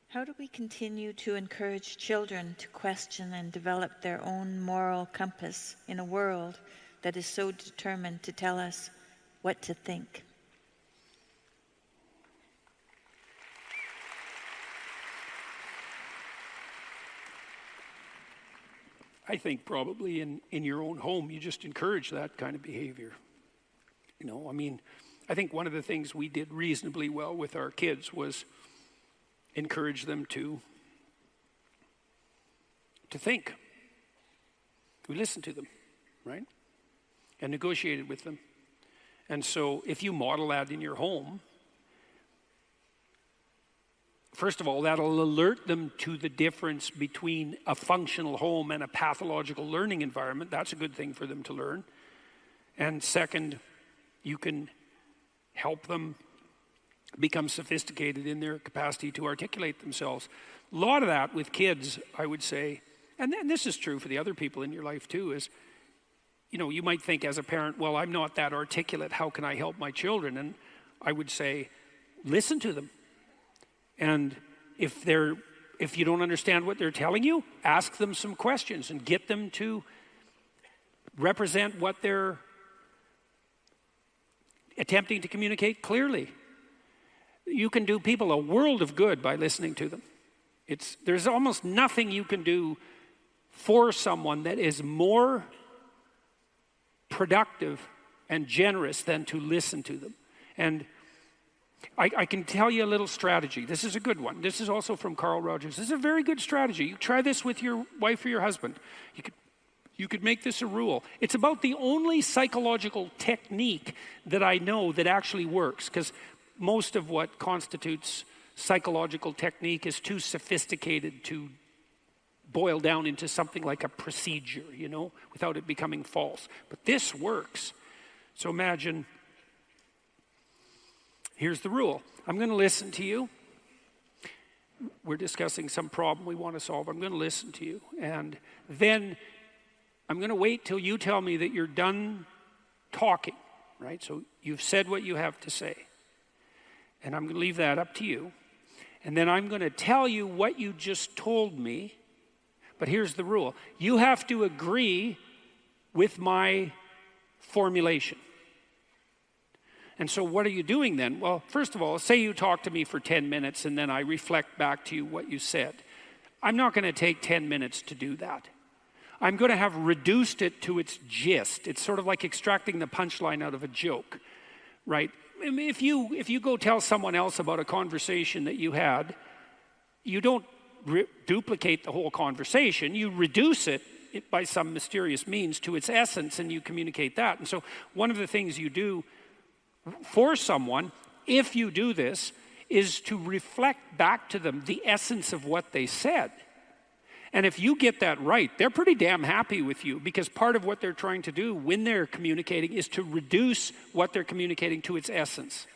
How do we continue to encourage children to question and develop their own moral compass in a world that is so determined to tell us what to think? I think probably in your own home, you just encourage that kind of behavior. I think one of the things we did reasonably well with our kids was encourage them to think. We listened to them, right? And negotiated with them. And so if you model that in your home, first of all, that'll alert them to the difference between a functional home and a pathological learning environment. That's a good thing for them to learn. And second, you can help them become sophisticated in their capacity to articulate themselves. A lot of that with kids, I would say, and this is true for the other people in your life too, is, you might think as a parent, well, I'm not that articulate, how can I help my children? And I would say, listen to them. And if you don't understand what they're telling you, ask them some questions and get them to represent what they're attempting to communicate clearly. You can do people a world of good by listening to them. There's almost nothing you can do for someone that is more productive and generous than to listen to them. And I can tell you a little strategy. This is a good one. This is also from Carl Rogers. This is a very good strategy. You try this with your wife or your husband. You could make this a rule. It's about the only psychological technique that I know that actually works, because most of what constitutes psychological technique is too sophisticated to boil down into something like a procedure, without it becoming false. But this works. So imagine, here's the rule. I'm going to listen to you. We're discussing some problem we want to solve. I'm going to listen to you. And then I'm going to wait till you tell me that you're done talking, right? So you've said what you have to say. And I'm going to leave that up to you. And then I'm going to tell you what you just told me. But here's the rule. You have to agree with my formulation. And so what are you doing then? Well, first of all, say you talk to me for 10 minutes and then I reflect back to you what you said. I'm not going to take 10 minutes to do that. I'm going to have reduced it to its gist. It's sort of like extracting the punchline out of a joke, right? If you go tell someone else about a conversation that you had, you don't duplicate the whole conversation. You reduce it by some mysterious means to its essence, and you communicate that. And so one of the things you do for someone, if you do this, is to reflect back to them the essence of what they said. And if you get that right, they're pretty damn happy with you, because part of what they're trying to do when they're communicating is to reduce what they're communicating to its essence.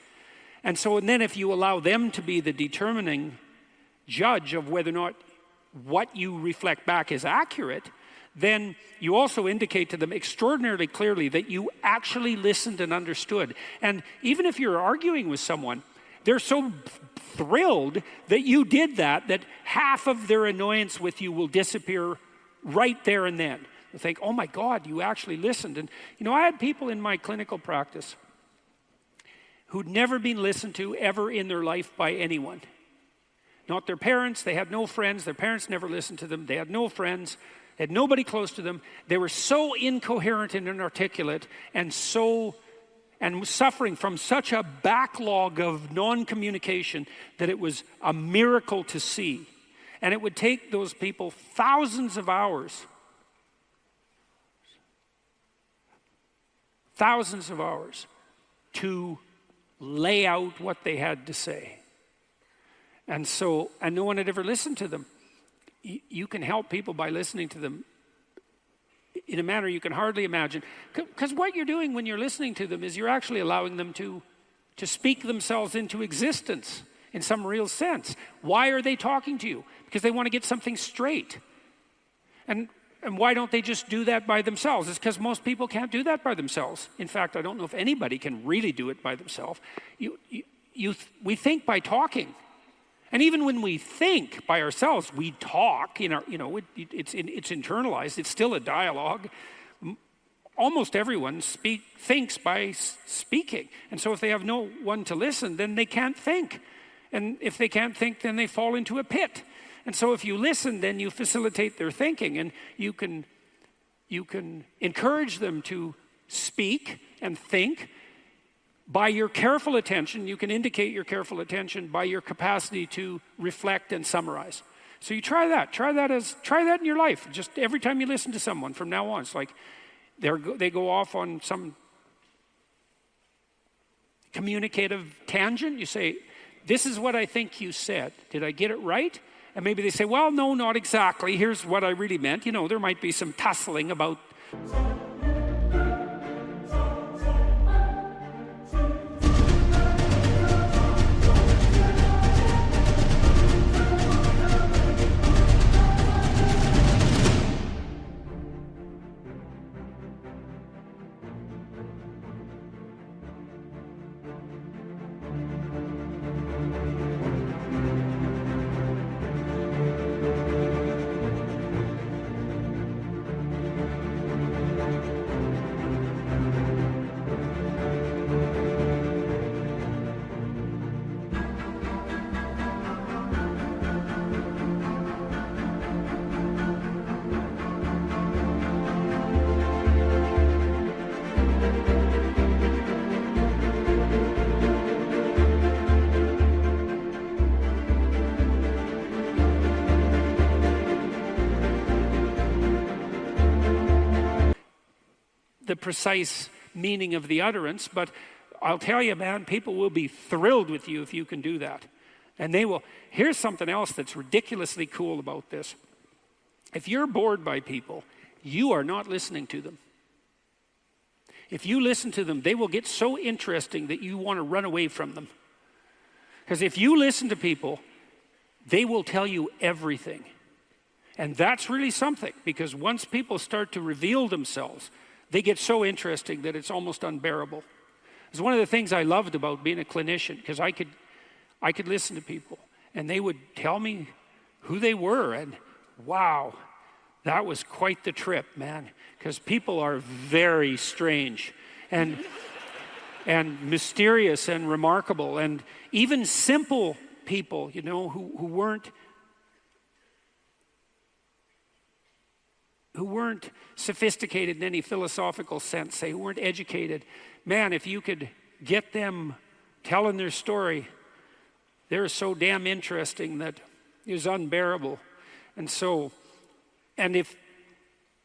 And then if you allow them to be the determining judge of whether or not what you reflect back is accurate, then you also indicate to them extraordinarily clearly that you actually listened and understood. And even if you're arguing with someone, they're so thrilled that you did that half of their annoyance with you will disappear right there and then. They think, oh my God, you actually listened. And I had people in my clinical practice who'd never been listened to ever in their life by anyone. Not their parents, they had no friends, their parents never listened to them, they had no friends, they had nobody close to them. They were so incoherent and inarticulate and suffering from such a backlog of non-communication that it was a miracle to see. And it would take those people thousands of hours to lay out what they had to say. And no one had ever listened to them. You can help people by listening to them in a manner you can hardly imagine. Because what you're doing when you're listening to them is you're actually allowing them to speak themselves into existence in some real sense. Why are they talking to you? Because they want to get something straight. And why don't they just do that by themselves? It's because most people can't do that by themselves. In fact, I don't know if anybody can really do it by themselves. We think by talking. And even when we think by ourselves, we talk, it's internalized, it's still a dialogue. Almost everyone thinks by speaking. And so if they have no one to listen, then they can't think. And if they can't think, then they fall into a pit. And so if you listen, then you facilitate their thinking, and you can encourage them to speak and think. By your careful attention, you can indicate your careful attention by your capacity to reflect and summarize. So you try that. Try that in your life. Just every time you listen to someone from now on, it's like they go off on some communicative tangent. You say, "This is what I think you said. Did I get it right?" And maybe they say, "Well, no, not exactly. Here's what I really meant." There might be some tussling about. The precise meaning of the utterance, but I'll tell you, man, people will be thrilled with you if you can do that. And they will. Here's something else that's ridiculously cool about this. If you're bored by people, you are not listening to them. If you listen to them, they will get so interesting that you want to run away from them. Because if you listen to people, they will tell you everything. And that's really something, because once people start to reveal themselves, they get so interesting that it's almost unbearable. It's one of the things I loved about being a clinician, because I could listen to people and they would tell me who they were, and wow, that was quite the trip, man, because people are very strange and mysterious and remarkable, and even simple people, who weren't sophisticated in any philosophical sense, say, who weren't educated. Man, if you could get them telling their story, they're so damn interesting that it was unbearable. And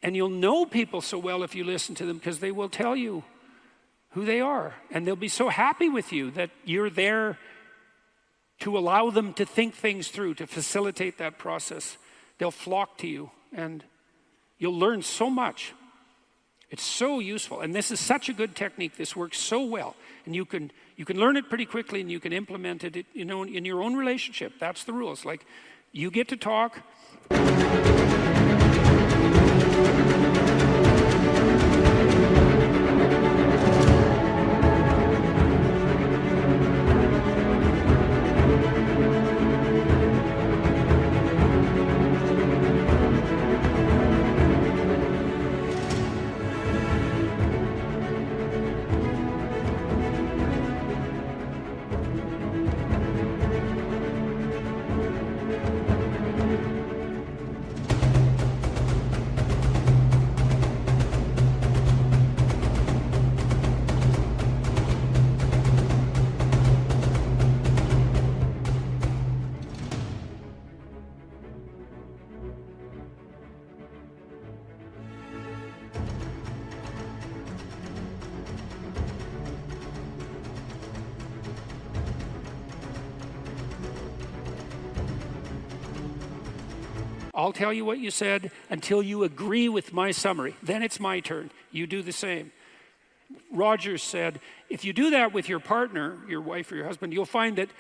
you'll know people so well if you listen to them, because they will tell you who they are. And they'll be so happy with you that you're there to allow them to think things through, to facilitate that process. They'll flock to you, and you'll learn so much. It's so useful. And this is such a good technique. This works so well. And you can learn it pretty quickly, and you can implement it, in your own relationship. That's the rule. It's like you get to talk. I'll tell you what you said until you agree with my summary. Then it's my turn. You do the same. Rogers said, if you do that with your partner, your wife or your husband, you'll find that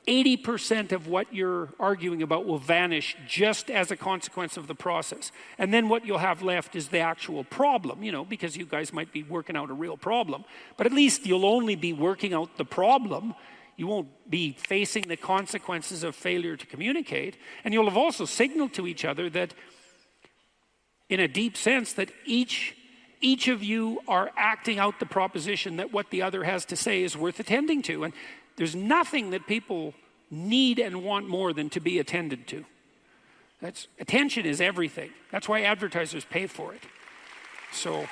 80% of what you're arguing about will vanish just as a consequence of the process. And then what you'll have left is the actual problem, because you guys might be working out a real problem. But at least you'll only be working out the problem. You won't be facing the consequences of failure to communicate. And you'll have also signaled to each other that, in a deep sense, that each of you are acting out the proposition that what the other has to say is worth attending to. And there's nothing that people need and want more than to be attended to. Attention is everything. That's why advertisers pay for it. So